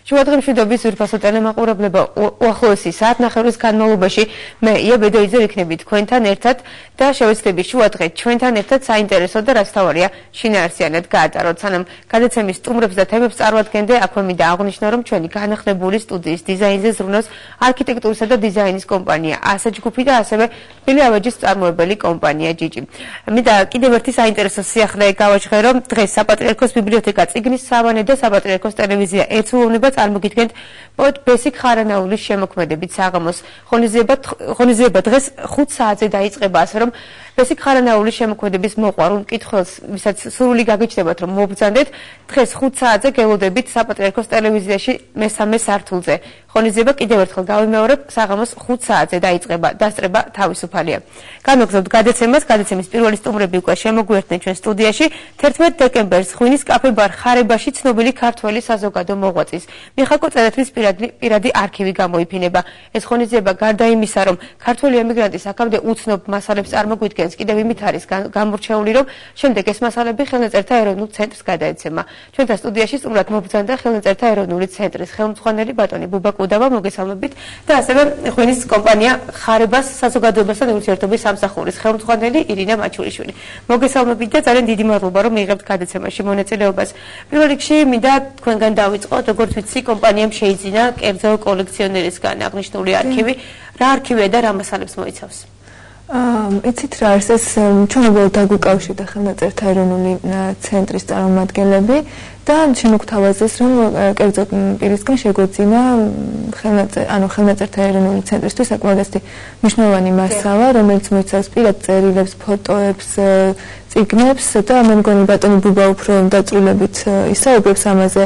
შუადღემშვიდობის ძვირფასო ტელემაყურებლება უახლოესი საათნახევრის განმავლობაში მე ია ბედოიძე ვიქნები თქვენთან ერთად და შევეცდები შუადღე ჩვენთან ერთად საინტერესო და რაც თავარია შინაარსიანად გაატაროთ. სანამ გადაცემის სტუმრებს და თემებს წარვადგენდე, აქვე მინდა აღვნიშნო, რომ ჩვენი განახლებული სტუდიის დიზაინზე ზრუნავს არქიტექტურისა და დიზაინის კომპანია ASA ჯგუფი და ასევე თბილი ავეჯის წარმოებელი კომპანია ჯიჯი. მინდა კიდევ ერთი საინტერესო სიახლე გავაჟღერო, რომ დღეს საპატრიარქოს ბიბლიოთეკა წიგნის სავანე და საპატრიარქოს ტელევიზია ერთსულოვნება წარმოგიდგენთ პოეტ ბესიკ ხარანაულის შემოქმედებით საღამოს ღონისძიება დღეს 5 საათზე დაიწყება, ასე რომ ბესიკ ხარანაულის შემოქმედების მოყვარულ მკითხველს, ვისაც სურვილი გაგიჩნდებათ, რომ მობრძანდეთ, დღეს 5 საათზე გელოდებით საპატრიარქოს ტელევიზიაში მესამე სართულზე. ღონისძიება კიდევ ერთხელ გავიმეორებ, საღამოს 5 საათზე დაიწყება, დასწრება თავისუფალია. განვაგრძობთ გადაცემას, გადაცემის პირველი სტუმრები უკვე შემოგვიერთდნენ ჩვენ სტუდიაში. 11 დეკემბერს ღვინის კაფე ბარ ხარებაში ცნობილი ქართველი საზოგადო მოღვაწის მიხაკო წერეთლის პირადი არქივი გამოიფინება. ეს ღონისძიება გარდა იმისა, რომ ქართველი ემიგრანტის აქამდე უცნობ მასალებს წარმოგვიდგენს, კიდევ იმით არის გამორჩეული, რომ შემდეგ ეს მასალები ხელნაწერთა ეროვნულ ცენტრს გადაეცემა. ჩვენთან სტუდიაში სტუმრად მობრძანდა ხელნაწერთა ეროვნული ცენტრის ხელმძღვანელი ბატონი ბუბა კუდავა, მოგესალმებით და ასევე ღვინის კომპანია ხარებას საზოგადოებასთან ურთიერთობის სამსახურის ხელმძღვანელი ირინა მაჩულიშვილი. მოგესალმებით და ძალიან დიდი მადლობა, რომ მიიღებთ გადაცემაში მონაწილეობას. პირველ რიგში მინდა თქვენგან დავიწყოთ, როგორც ვიცი, კომპანიამ შეიძინა კერძო კოლექციონერისგან აღნიშნული არქივი. რა არქივია და რა მასალებს მოიცავს? იცით რა არის ეს ჩვეულებრივ დაგვიკავშირდა ხელნაწერთა ეროვნული ცენტრის წარმომადგენლები და შემოგთავაზეს, რომ კერძო პირისგან შეგვეძინა ხელნაწერთა ეროვნული ცენტრისთვის საკმაოდ მნიშვნელოვანი მასალა, რომელიც მოიცავს პირად წერილებს, ფოტოებს, წიგნებს და მე მგონი ბატონი ბუბა უფრო დაწვრილებით ისაუბრებს ამაზე,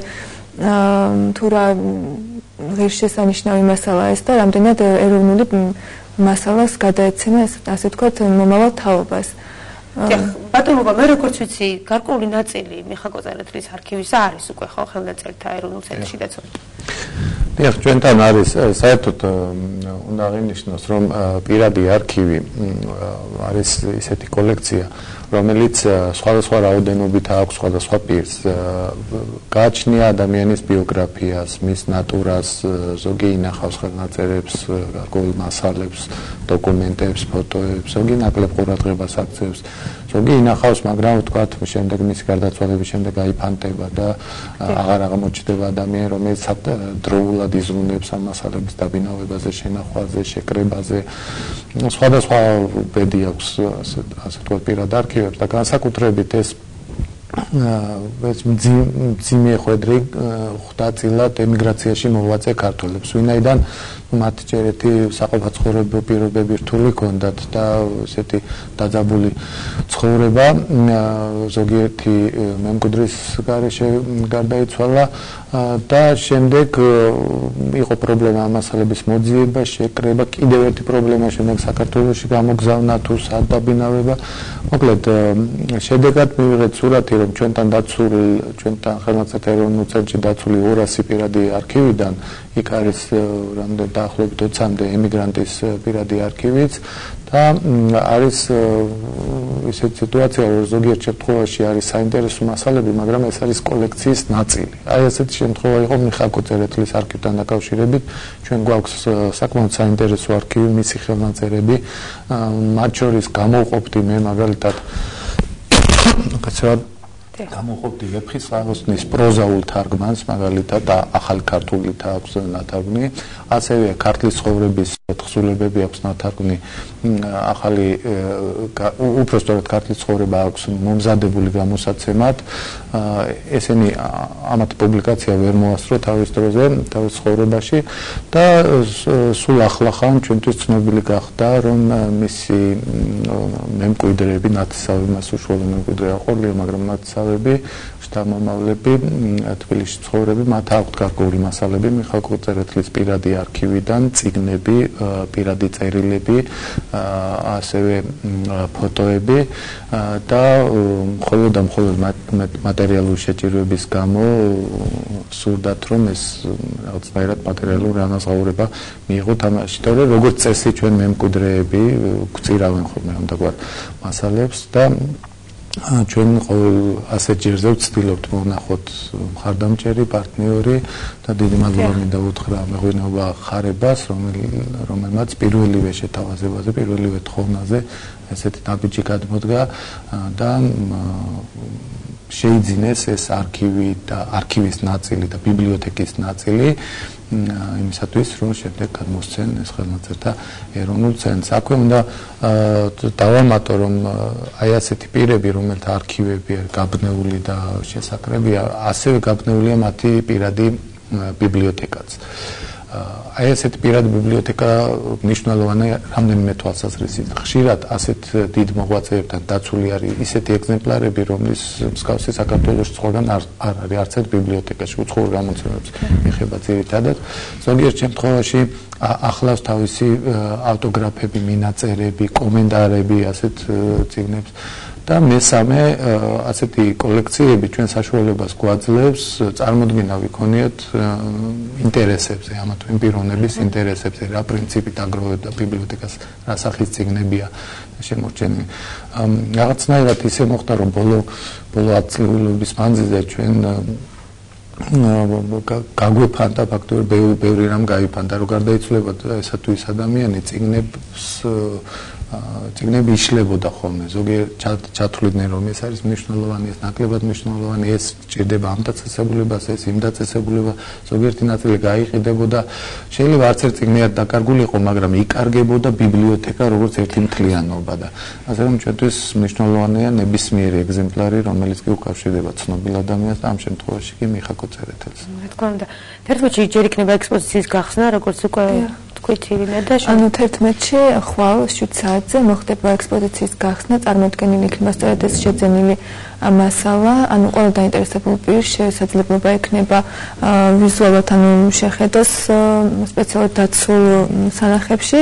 თუ რა ღირსშესანიშნავი მასალა ეს და რამდენად ეროვნული მასალას გადაეცემა, ასე ვთქვათ, მომავალ თაობას. ბატონო ბუბა, მე როგორც ვიცი, გარკვეული ნაწილი მიხაკო წერეთლის არქივისა არის უკვე ხო ხელნაწერთა ეროვნულ ცენტრში დაცული. დიახ, ჩვენთან არის საერთოდ უნდა აღინიშნოს, რომ პირადი არქივი არის ისეთი კოლექცია, რომელიც სხვადასხვა რაოდენობით აქვს სხვადასხვა პირს. გააჩნია ადამიანის ბიოგრაფიას, მის ნატურას, ზოგი ინახავს ხელნაწერებს, გარკვეულ მასალებს, დოკუმენტებს, ფოტოებს, ზოგი ნაკლებ ყურადღებას აქცევს, ზოგი ინახავს, მაგრამ ვთქვათ, შემდეგ მისი გარდაცვალების შემდეგ აიფანტება და აღარ აღმოჩნდება ადამიანი, რომელიც დროულად იზრუნებს ამ მასალების დაბინავებაზე, შენახვაზე, შეკრებაზე. სხვადასხვა ბედი აქვს, ასე ვთქვათ, პირად არქივებს და განსაკუთრებით ეს მძიმე ხვედრი ხვდა წილად ემიგრაციაში მოღვაწე ქართველებს, ვინაიდან მათი ჭერეთი საყოფაცხოვრებო პირობები რთული ჰქონდათ და ესეთი დაძაბული ცხოვრება, ზოგიერთი მემკვიდრის გარეშე გარდაიცვალა და შემდეგ იყო პრობლემა მასალების მოძიება, შეკრება, კიდევ ერთი პრობლემა შემდეგ საქართველოში გამოგზავნა თუ სადაბინავება. მოკლედ, შედეგად მივიღეთ სურათი, რომ ჩვენთან ხელნაწერთა ეროვნულ ცენტრში დაცული 200 პირადი არქივიდან იქ არის დაახლოებით 20-მდე ემიგრანტის პირადი არქივიც და არის ისეთი სიტუაცია, რომ ზოგიერთ შემთხვევაში არის საინტერესო მასალები, მაგრამ ეს არის კოლექციის ნაწილი. აი ესეთი შემთხვევა იყო მიხაკო წერეთლის არქივთან დაკავშირებით. ჩვენ გვაქვს საკმაოდ საინტერესო არქივი, მისი ხელნაწერები, მათ შორის გამოვყოფდი მე მაგალითად კაცრავად გამოვყოფდი ვეფხისტყაოსნის პროზაულ თარგმანს, მაგალითად ახალი ქართულით აქვს ნათარგმნი, ასევე ქართლის ცხოვრების თხზულებები აქვს ნათარგმნი, ახალი უпростоრად ქართლის ცხოვრება აქვს მომზადებული გამოსაცემად. ესენი ამათ პუბლიკაცია ვერ მოასწრო თავის დროზე, თავის ცხოვრებაში და სულ ახლახან ჩვენთვის ცნობილი გახდა, რომ მისი მემკვიდრეები, ნათესავები, მას უშუალო მემკვიდრე აყოლია, მაგრამ ნათესავები, შთამომავლები, თბილისში ცხოვრები, მათ აქვთ გარკვეული მასალები მიხაკო წერეთლის პირადი არქივიდან, წიგნები, პირადი წერილები, ასევე ფოტოები და მხოლოდ მატერიალური შეჭირვების გამო სურდათ, რომ ეს რაღაცნაირად მატერიალური ანაზღაურება მიიღოთ ამაში, თორე როგორც წესი ჩვენ მემკვიდრეები გვწირავენ ხოლმე ამ და გვარ მასალებს და ჩვენ ყოველ ასეთ ჯერზე ვცდილობთ მოვნახოთ მხარდამჭერი პარტნიორი და დიდი მადლობა მინდა უთხრა მეღვინეობა ხარებას, რომელმაც პირველივე შეთავაზებაზე, პირველივე თხოვნაზე ესეთი ნაბიჯი გადმოდგა და შეიძინეს ეს არქივი და არქივის ნაწილი და ბიბლიოთეკის ნაწილი იმისათვის, რომ შემდეგ გადმოსცენ ეს ხელნაწერთა ეროვნულ ცენტრს. აქვე უნდა დავამატო, რომ აი ასეთი პირები, რომელთა არქივები არის გაბნეული და შესაკრებია, ასევე გაბნეულია მათი პირადი ბიბლიოთეკაც. აი ესეთი პირადი ბიბლიოთეკა მნიშვნელოვანია რამდენიმე თვალსაზრისით. ხშირად ასეთ დიდ მოღვაწეებთან დაცული არის ისეთი ეგზემპლარები, რომლის მსგავსი საქართველოში სხვაგან არ არის არც ერთ ბიბლიოთეკაში, უცხოურ გამოცემებს ეხება ძირითადად. ზოგიერთ შემთხვევაში ახლავს თავისი ავტოგრაფები, მინაწერები, კომენტარები ასეთ წიგნებს. და მესამე ასეთი კოლექციები ჩვენ საშუალებას გვაძლევს წარმოდგენა ვიქონიოთ ინტერესებზე, ამა თუ იმ პიროვნების ინტერესებზე, რა პრინციპით აგროვებდა ბიბლიოთეკას, რა სახის წიგნებია შემორჩენილი. რაღაცნაირად ისე მოხდა, რომ ბოლო 10 წლების მანძილზე ჩვენ გაგვეფანტა ფაქტობრივად ბევრი რამ გაიფანტა, რომ გარდაიცვლება ესა თუ ის ადამიანი წიგნები იშლებოდა ხოლმე. ზოგიერთ ჩათვლიდნენ, რომ ეს არის მნიშვნელოვანი, ეს ნაკლებად მნიშვნელოვანი, ეს ჭირდება ამ დაწესებულებას, ეს იმ დაწესებულება, ზოგიერთი ნაწილი გაიყიდებოდა. შეიძლება არც ერთ წიგნი არ დაკარგული იყო, მაგრამ იკარგებოდა ბიბლიოთეკა როგორც ერთი მთლიანობა და ასე რომ ჩვენთვის მნიშვნელოვანია ნებისმიერი ეგზემპლარი, რომელიც კი უკავშირდება ცნობილ ადამიანს და ამ შემთხვევაში კი მიხაკო წერეთელს. რა თქმა უნდა, 11-ში ჯერ იქნება ექსპოზიციის გახსნა, როგორც უკვე თქვით ირინა და ანუ 11-ში ხვალ 7 საათზე მოხდება ექსპოზიციის გახსნა, წარმოდგენილი იქნება სწორედ ეს შეძენილი მასალა, ანუ ყველა დაინტერესებულ პირს შესაძლებლობა ექნება ვიზუალურად ანუ შეხედოს სპეციალურად დაცულ სანახებში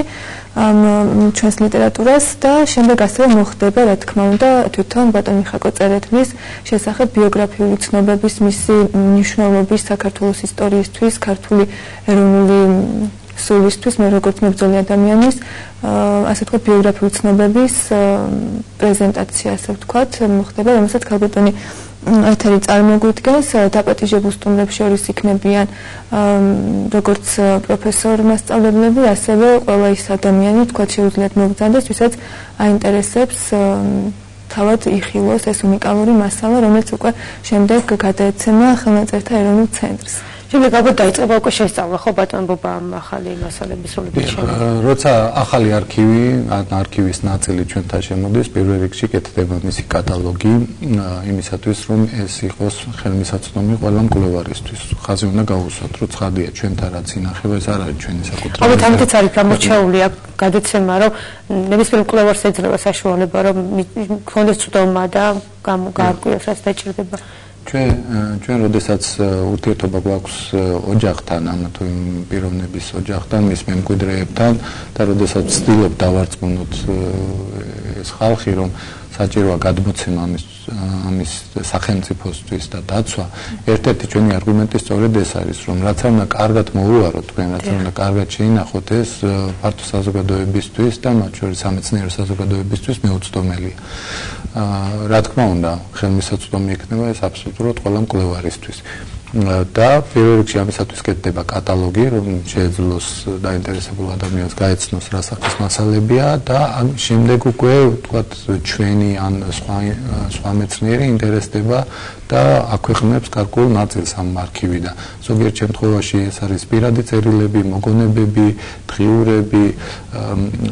ჩვენს ლიტერატურას და შემდეგ ასევე მოხდება, რა თქმა უნდა, თვითონ ბატონ მიხაკო წერეთლის შესახებ ბიოგრაფიული ცნობების, მისი მნიშვნელობის საქართველოს ისტორიისთვის, ქართული ეროვნული სულისთვის, მე როგორც მებრძოლი ადამიანის, ასე ვთქვათ, ბიოგრაფიული ცნობების პრეზენტაცია, ასე ვთქვათ, მოხდება, რომელსაც ქალბატონი ეთერი წარმოგვიდგენს, დაპატიჟებულ სტუმრებს შორის იქნებიან როგორც პროფესორ მასწავლებლები, ასევე ყველა ის ადამიანი, ვთქვათ, შეუძლიათ მოგზაურდეს, ვისაც აინტერესებს თავად იხილოს ეს უნიკალური მასალა, რომელიც უკვე შემდეგ გადაეცემა ხელნაწერთა ეროვნულ ცენტრს. შემდეგ ალბათ დაიწყება უკვე შესწავლა, ხო ბატონ ბობა ამ ახალი მასალების სრულებით შემდეგ. როცა ახალი არქივი, არქივის ნაწილი ჩვენთან შემოდის, პირველ რიგში კეთდება მისი კატალოგი, იმისათვის რომ ეს იყოს ხელმისაწვდომი ყველა მკვლევარისთვის. ხაზი უნდა გაუსვათ, რომ ცხადია ჩვენთან რაც ინახება, ეს არ არის ჩვენი საკუთრება. ალბათ ამიტომაც არის გამორჩეული აქ გადაცემა, რომ ნებისმიერ მკვლევარს ეძლევა საშუალება, რომ გქონდეს წვდომა და გაარკვიოს რაც დაჭირდება. ჩვენ როდესაც ურთიერთობა გვაქვს ოჯახთან, ამა თუ იმ პიროვნების ოჯახთან, მის მემკვიდრეებთან და როდესაც ვცდილობ დავარწმუნოთ ეს ხალხი, რომ საჭიროა გადმოცემა ამის სახელმწიფოსთვის და დაცვა, ერთ-ერთი ჩვენი არგუმენტი სწორედ ეს არის, რომ რაც არ უნდა კარგად მოუვაროთ თქვენ, რაც არ უნდა კარგად შეინახოთ, ეს ფართო საზოგადოებისთვის და მათ შორის სამეცნიერო საზოგადოებისთვის მეუცდომელია. რა თქმა უნდა, ხელმისაწვდომი იქნება ეს აბსოლუტურად ყველა მკვლევარისთვის. და პირველ რიგში ამისათვის კეთდება კატალოგი, რომ შეეძლოს დაინტერესებულ ადამიანს გაეცნოს რა სახის მასალებია და შემდეგ უკვე ვთქვათ ჩვენი ან სხვა მეცნიერი ინტერესდება და აქვეყნებს გარკვეულ ნაწილს ამ არქივიდან. ზოგიერთ შემთხვევაში ეს არის პირადი წერილები, მოგონებები, დღიურები,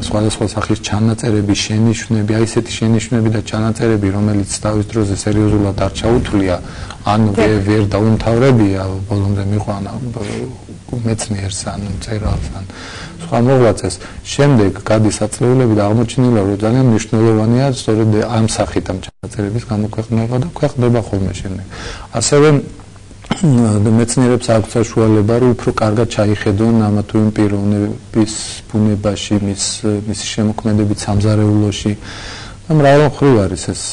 სხვადასხვა სახის ჩანაწერები, შენიშვნები, აი ესეთი შენიშვნები და ჩანაწერები, რომელიც თავის დროზე სერიოზულად არ ჩაუთვლია, ან ვერ დაუმთავრებია, ბოლომდე მიყვანა მეცნიერს ან მწერალს ან სხვა მოღვაწეს. შემდეგ გადის აწლეულები და აღმოჩნდება, რომ ძალიან მნიშვნელოვანია სწორედ ამ სახით ამ ჩანაწერების გამოქვეყნება და ქვეყნდება ხოლმე შემდეგ. ასევე მეცნიერებს აქვს საშუალება, რომ უფრო კარგად ჩაიხედონ ამა თუ იმ პიროვნების ბუნებაში, მისი შემოქმედებით სამზარეულოში მრავალმხრივ არის ეს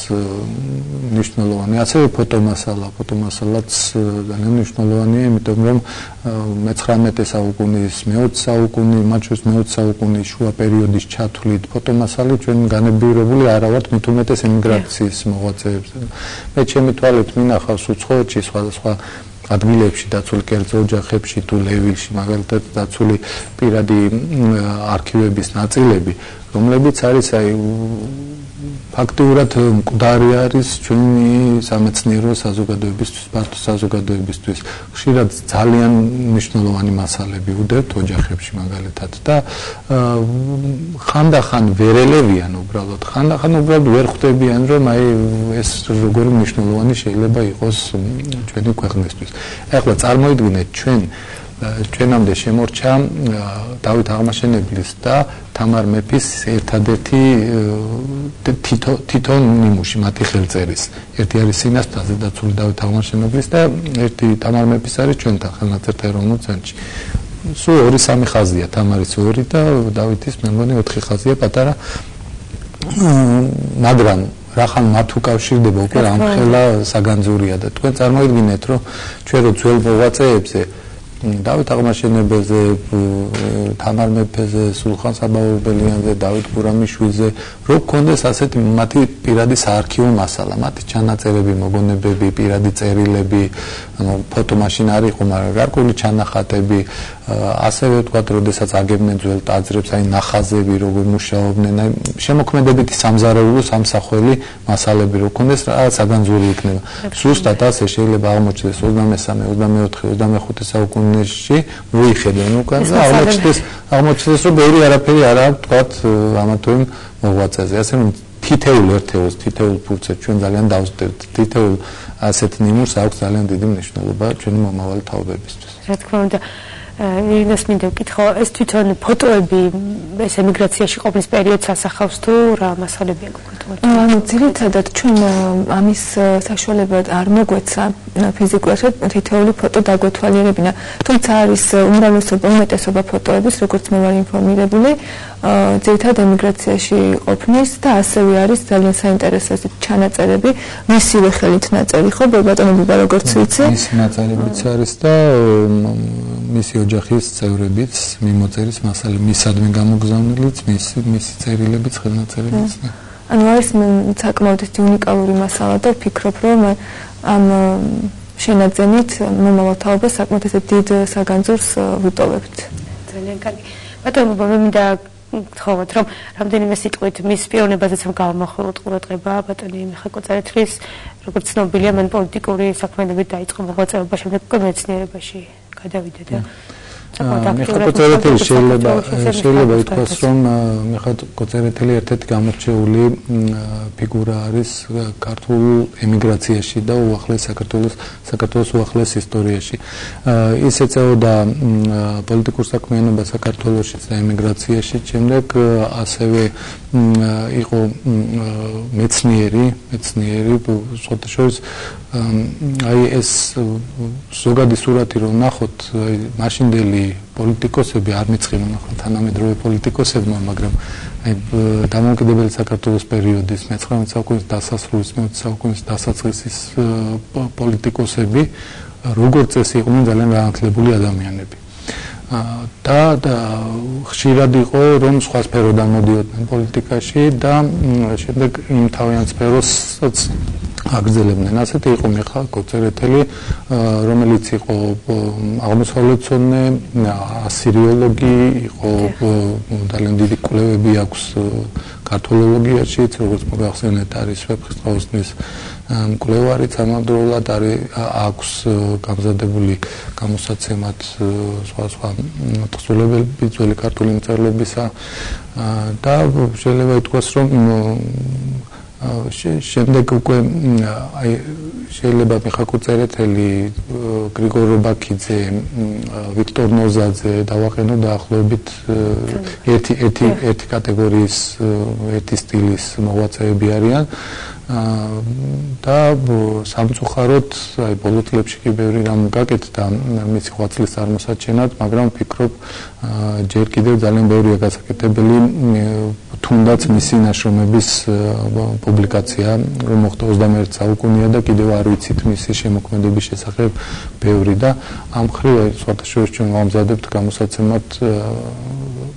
მნიშვნელოვანი. ასევე ფოტომასალაც ძალიან მნიშვნელოვანია, იმიტომ რომ მე-19 საუკუნის, მე-20 საუკუნის, მათ შორის მე-20 საუკუნის შუა პერიოდის ჩათვლით ფოტომასალი ჩვენ განებირებული არა ვართ მით უმეტეს ემიგრაციის მოღვაწეებს. მე ჩემი თვალით მინახავს უცხოეთში სხვადასხვა ადგილებში დაცული კერძო ოჯახებში თუ ლევილში მაგალითად დაცული პირადი არქივების ნაწილები, რომლებიც არის ფაქტიურად მკვდარი არის ჩვენი სამეცნიერო საზოგადოებისთვის, ფართო საზოგადოებისთვის. ხშირად ძალიან მნიშვნელოვანი მასალები უდევთ ოჯახებში მაგალითად და ხანდახან ვერ ელევიან უბრალოდ, ხანდახან უბრალოდ ვერ ხვდებიან, რომ ეს როგორი მნიშვნელოვანი შეიძლება იყოს ჩვენი ქვეყნისთვის. ეხლა წარმოიდგინეთ ჩვენამდე შემორჩა დავით აღმაშენებლის და თამარ მეფის ერთადერთი თითო ნიმუში მათი ხელწერის. ერთი არის სინასტრაზე დაცული დავით აღმაშენებლის და ერთი თამარ მეფის არის ჩვენთან ხელნაწერთა ეროვნულ ცენტრში. სულ 2-3 ხაზია, თამარის 2 და დავითის მე მგონი 4 ხაზია პატარა. მაგრამ რახან მათ უკავშირდება უკვე ამხელა საგანძურია და თქვენ წარმოიდგინეთ, რომ ჩვენ რო ძველ მოღვაწეებზე დავით აღმაშენებელზე, თამარ მეფეზე, სულხან საბაურბელიანზე, დავით გურამიშვილზე, რო გქონდეს ასეთი მათი პირადი საარქივო მასალა, მათი ჩანაწერები, მოგონებები, პირადი წერილები, ფოტომაშინა არ იყო, მაგრამ გარკვეული ჩანახატები, ასევე ვთქვათ, როდესაც აგებდნენ ძველ ტაძრებს, აი ნახაზები, როგორ მუშაობდნენ, აი შემოქმედებითი სამზარეულო სამსახველი მასალები რო გქონდეს, რა საგანძური იქნება. ზუსტად ასე შეიძლება აღმოჩნდეს 23, 24, 25 საუკუნეში მოიხედენ უკან და აღმოჩნდეს, რომ ბევრი არაფერი არ აქვს, ვთქვათ, ამა თუ იმ მოღვაწეზე. ასე რომ თითოეულ ერთეულს, თითოეულ ფურცელს ჩვენ ძალიან დავსდევთ. თითოეულ ასეთ ნიმუშს აქვს ძალიან დიდი მნიშვნელობა ჩვენი მომავალი თაობებისთვის. რა თქმა უნდა, ირინას მინდა ვკითხო, ეს თვითონ ფოტოები ეს ემიგრაციაში ყოფნის პერიოდს ასახავს თუ რა მასალებია გქონდათ? ანუ ძირითადად ჩვენ ამის საშუალებად არ მოგვეცა ფიზიკურად თითოეული ფოტო დაგვეთვალიერებინა. თუმცა არის უმეტესობა ფოტოების, როგორც მე ვარ ინფორმირებული, ძირითადად ემიგრაციაში ყოფნის და ასევე არის ძალიან საინტერესო ჩანაწერები, მისივე ხელით ნაწერი, ხო, ბატონო ბუბა, როგორც ვიცი. მისი ნაწერებიც არის და მისი ოჯახის წევრებიც მიმოწერის მასალა, მისადმი გამოგზავნილიც, მისი წერილებიც, ხელნაწერებიც. ანუ არის საკმაოდ უნიკალური მასალა და ვფიქრობ, რომ ამ შენაძენით მომავალ თაობას საკმაოდ დიდ საგანძურს ვუტოვებთ. ძალიან კარგი. ბატონო ბუბა, მე მინდა გთხოვოთ, რომ რამდენიმე სიტყვით მის პიროვნებაზეც გამახვილოთ ყურადღება ბატონი მიხეილ კოწერეთლის, როგორც ცნობილია, მან პოლიტიკური საქმიანობით დაიწყო მოღვაწეობა, შემდეგ უკვე მეცნიერებაში გადავიდა და მიხეილ კოწერეთელი შეიძლება ითქვას, რომ მიხეილ კოწერეთელი ერთ-ერთი გამორჩეული ფიგურა არის ქართულ ემიგრაციაში და საქართველოს უახლეს ისტორიაში. ის ეწეოდა პოლიტიკურ საქმიანობას საქართველოში და ემიგრაციაში, შემდეგ ასევე იყო მეცნიერი, სხვათა შორის აი ეს ზოგადი სურათი რომ ნახოთ, მაშინდელი პოლიტიკოსები არ მიწყინა ნახოთ თანამედროვე პოლიტიკოსებმა, მაგრამ აი დამოუკიდებელი საქართველოს პერიოდის მე-19 საუკუნის დასასრულის, მე-20 საუკუნის დასაწყისის პოლიტიკოსები როგორც წესი იყვნენ ძალიან განათლებული ადამიანები. და ხშირად იყო რომ სხვა სფეროდან მოდიოდნენ პოლიტიკაში და შემდეგ იმ თავიანთ სფეროსაც აგრძელებდნენ. ასეთი იყო მიხეილ კოწერეთელი, რომელიც იყო აღმოსავლეთცოდნე, ასირიოლოგი, იყო ძალიან დიდი კვლევები აქვს ქართოლოგიაში, როგორც მოგახსენეთ, არის ვეფხისტყაოსნის მკვლევარი, ამავდროულად აქვს გამზადებული გამოსაცემად სხვა თხზულებები ძველი ქართული მწერლობისა და შეიძლება ითქვას, რომ შემდეგ უკვე აი შეიძლება მიხეილ კოწერეთელი, გრიგორ რობაქიძე, ვიქტორ ნოზაძე დავაყენო დაახლოებით ერთი კატეგორიის, ერთი სტილის მოღვაწეები არიან. და სამწუხაროდ აი ბოლო წლებში კი ბევრი რამ გაკეთდა მისი ღვაწლის წარმოსაჩენად, მაგრამ ვფიქრობ ჯერ კიდევ ძალიან ბევრია გასაკეთებელი თუნდაც მისი ნაშრომების პუბლიკაცია, რომ მოხდა 21 საუკუნეა და კიდევ არ ვიცით მისი შემოქმედების შესახებ ბევრი და ამ მხრივ სხვათა შორის ჩვენ ვამზადებთ გამოსაცემად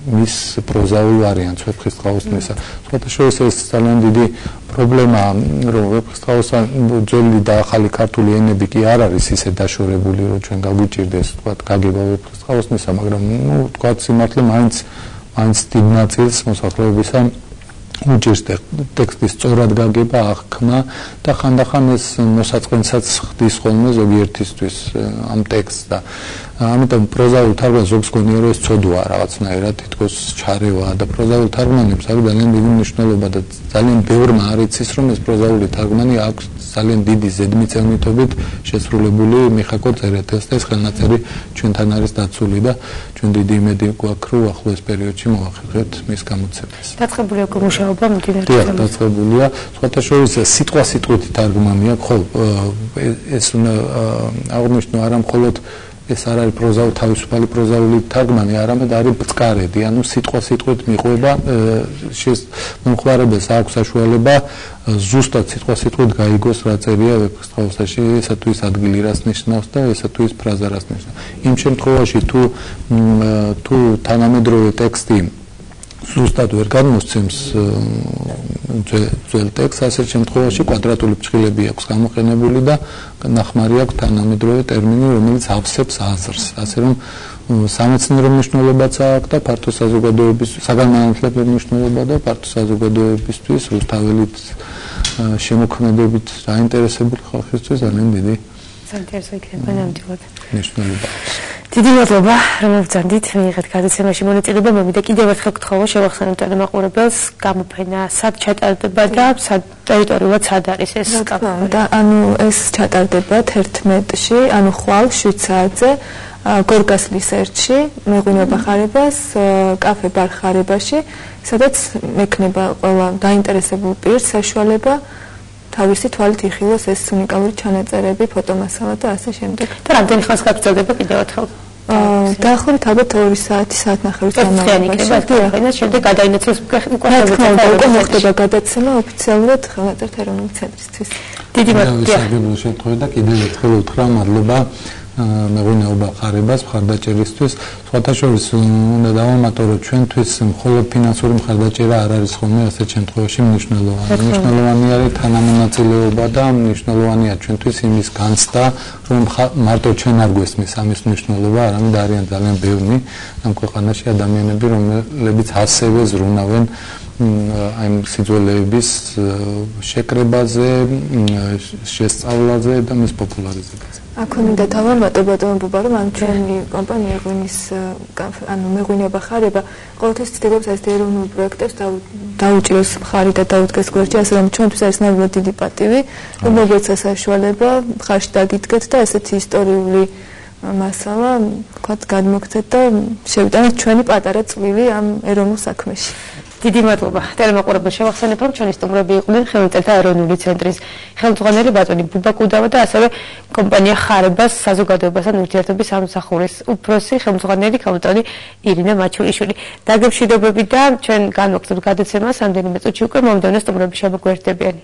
მის პროზაულ ვარიანტს ვეფხისტყაოსნისა. სხვათა შორის ეს ძალიან დიდი პრობლემაა, რომ ვეფხისტყაოსთან ძველი და ახალი ქართული ენები კი არ არის ისე დაშორებული, რომ ჩვენ გაგვიჭირდეს თქვათ გაგება ვეფხისტყაოსნისა, მაგრამ თქვათ სიმართლე მაინც დიდ ნაწილს მოსახლეობისა უჭირს ტექსტის სწორად გაგება, აღქმა და ხანდახან ეს მოსაწყენსაც ხდის ხოლმე ზოგიერთისთვის ამ ტექსტს და ამიტომ პროზაულ თარგმანს ზოგს გონია რომ ეს ცოდვაა რაღაცნაირად თითქოს ჩარევაა და პროზაულ თარგმანებს აქვს ძალიან დიდი მნიშვნელობა და ძალიან ბევრმა არ იცის რომ ეს პროზაული თარგმანი აქვს ძალიან დიდი ზედმიწევნითობით შესრულებული მიხაკო წერეთელს და ეს ხელნაწერი ჩვენთან არის დაცული და ჩვენ დიდი იმედი გვაქვს რომ ახლოს პერიოდში მოვახერხებთ მის გამოცემას. დაწყებულია მუშაობა მიმდინარეობს. დიახ, დაწყებულია. სხვათა შორის სიტყვით თარგმანია, ხო, ეს აღნიშნო არა მხოლოდ ეს არ არის პროზაული თავისუფალი პროზაული თარგმანი, არამედ არის ბწყარედი, ანუ სიტყვით მიყვება მომხმარებელს აქვს საშუალება ზუსტად სიტყვით გაიგოს რა წერია ვეფხისტყაოსანში, ესა თუ ის ადგილი რას ნიშნავს და ესა თუ ის ფრაზა რას ნიშნავს. იმ შემთხვევაში თუ თანამედროვე ტექსტი ზუსტად ვერ გადმოსცემს ძველ ტექსტს, ასეთ შემთხვევაში კვადრატული ფრჩხილები აქვს გამოყენებული და ნახმარი აქვს თანამედროვე ტერმინი, რომელიც ავსებს აზრს. ასე რომ სამეცნიერო მნიშვნელობაც აქვს და ფართო საზოგადოებისთვის, საგანმანათლებლო მნიშვნელობა და ფართო საზოგადოებისთვის, რუსთაველით შემოქმედებით დაინტერესებული ხალხისთვის ძალიან დიდი საინტერესო იქნება ნამდვილად. მნიშვნელობა. დიდი მადლობა, რომ მოგწანდით მიიღეთ გადაცემაში მონაწილეობა. მოვიდა კიდევ ერთხელ გთხოვო შევახსენოთ ტელემაყურებელს გამოფენა სად ჩატარდება და სად ტერიტორიულად სად არის ეს და ანუ ეს ჩატარდება 11-ში, ანუ ხვალ 7 საათზე გორგასლის ერთში, მეღვინეობა ხარებას, კაფე ბარ ხარებაში, სადაც მექნება ყველა დაინტერესებულ პირს საშუალება თავისი თვალით იხილოს ეს უნიკალური ჩანაწერები, ფოტომასალა და ასე შემდეგ. და რამდენი ხანს გაგრძელდება კიდევ ერთხელ? დაახლოებით ალბათ 2 საათი, საათნახევრის განმავლობაში. და შემდეგ გადაინაცვლოს უკვე მოხდება გადაცემა ოფიციალურად ხელნაწერთა ეროვნული ცენტრისთვის. დიდი მადლობა. საგებო შემთხვევაში და კიდევ ერთხელ უთხრა მადლობა მეღვინეობა ხარებას მხარდაჭერისთვის. სხვათა შორის უნდა დავამატო, რომ ჩვენთვის მხოლოდ ფინანსური მხარდაჭერა არ არის ხოლმე ასეთ შემთხვევაში მნიშვნელოვანი. მნიშვნელოვანი არის თანამონაწილეობა და მნიშვნელოვანია ჩვენთვის იმის განცდა, რომ მარტო ჩვენ არ გვესმის ამის მნიშვნელობა, არამედ არიან ძალიან ბევრი ამ ქვეყანაში ადამიანები, რომლებიც ასევე ზრუნავენ აი სიძველეების შეკრებაზე, შესწავლაზე და მის პოპულარიზებაზე. აქ უნდა დავამატო ბატონო ბუბა, რომ ან ჩვენი კომპანია ღვინის ანუ მეღვინეობა ხარება ყოველთვის ცდილობს ეს ეროვნულ პროექტებს დაუჭიროს მხარი და დაუდგეს გვერდში, ასე რომ ჩვენთვის არის ნამდვილად დიდი პატივი, რომ მოგვეცა საშუალება ხარში დაგიდგეთ და ესეთი ისტორიული მასალა თქვათ გადმოგცეთ და შევიტანოთ ჩვენი პატარა წვლილი ამ ეროვნულ საქმეში. დიდი მადლობა. ტელემაყურებელს შევახსენებ, რომ ჩვენი სტუმრები იყვნენ ხელმწიფეთა ეროვნული ცენტრის ხელმძღვანელი ბატონი ბუბა კუდავა და ასევე კომპანია ხარებას საზოგადოებასთან ურთიერთობის სამსახურის უფროსი ხელმძღვანელი კაპიტანი ირინა მაჩულიშვილი. დაგემშვიდობები და ჩვენ განვაგრძობთ გადაცემას რამდენიმე წუთში უკვე მომდევნო სტუმრები შემოგვერთდებიან.